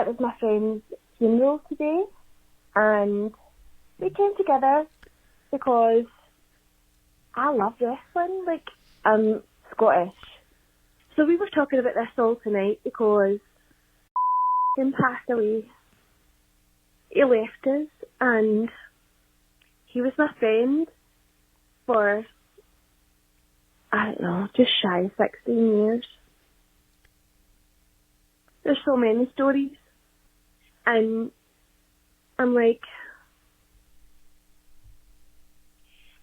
it was my friend's funeral today, and we came together because I love wrestling. Like, I'm Scottish. So we were talking about this all tonight because he passed away. He left us, and he was my friend for, I don't know, just shy of 16 years. There's so many stories, and I'm like,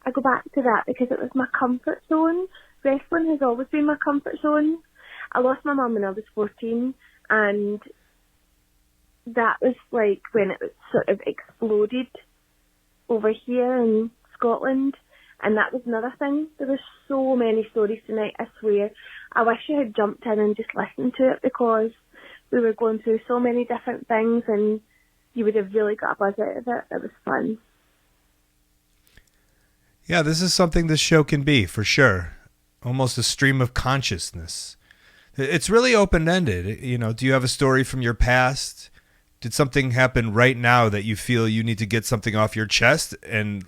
I go back to that because it was my comfort zone. Wrestling has always been my comfort zone. I lost my mum when I was 14, and that was like when it was sort of exploded over here in Scotland, and that was another thing. There were so many stories tonight, I swear. I wish I had jumped in and just listened to it because we were going through so many different things, and you would have really got a buzz out of it. It was fun. Yeah, this is something this show can be, for sure. Almost a stream of consciousness. It's really open-ended. You know, do you have a story from your past? Did something happen right now that you feel you need to get something off your chest? And,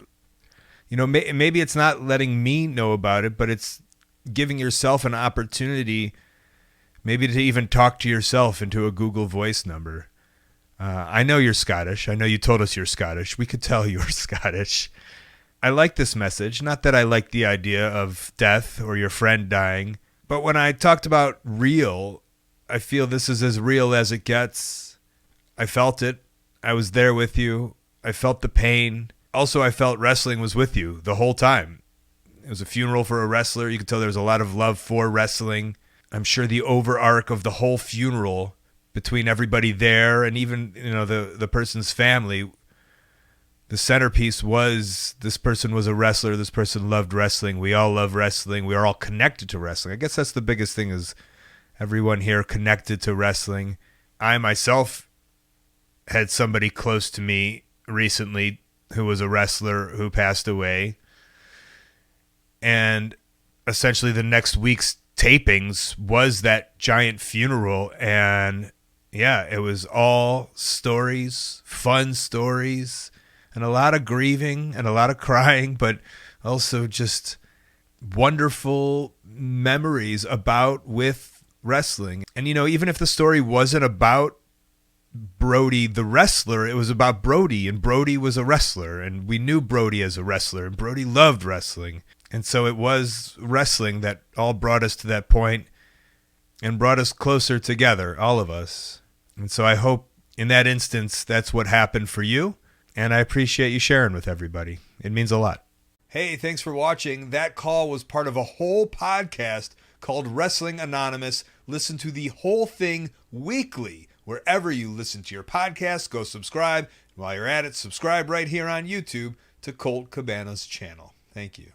you know, maybe it's not letting me know about it, but it's giving yourself an opportunity maybe to even talk to yourself into a Google Voice number. I know you're Scottish. I know you told us you're Scottish. We could tell you're Scottish. I like this message. Not that I like the idea of death or your friend dying, but when I talked about real, I feel this is as real as it gets. I felt it. I was there with you. I felt the pain. Also, I felt wrestling was with you the whole time. It was a funeral for a wrestler. You could tell there was a lot of love for wrestling. I'm sure the overarch of the whole funeral between everybody there and even, you know, the person's family, the centerpiece was this person was a wrestler. This person loved wrestling. We all love wrestling. We are all connected to wrestling. I guess that's the biggest thing, is everyone here connected to wrestling. I myself had somebody close to me recently who was a wrestler who passed away. And essentially the next week's tapings was that giant funeral. And yeah, it was all stories, fun stories, and a lot of grieving and a lot of crying, but also just wonderful memories with wrestling. And, you know, even if the story wasn't about Brody the wrestler, it was about Brody, and Brody was a wrestler, and we knew Brody as a wrestler, and Brody loved wrestling. And so it was wrestling that all brought us to that point and brought us closer together, all of us. And so I hope in that instance that's what happened for you. And I appreciate you sharing with everybody. It means a lot. Hey, thanks for watching. That call was part of a whole podcast called Wrestling Anonymous. Listen to the whole thing weekly. Wherever you listen to your podcast, go subscribe. While you're at it, subscribe right here on YouTube to Colt Cabana's channel. Thank you.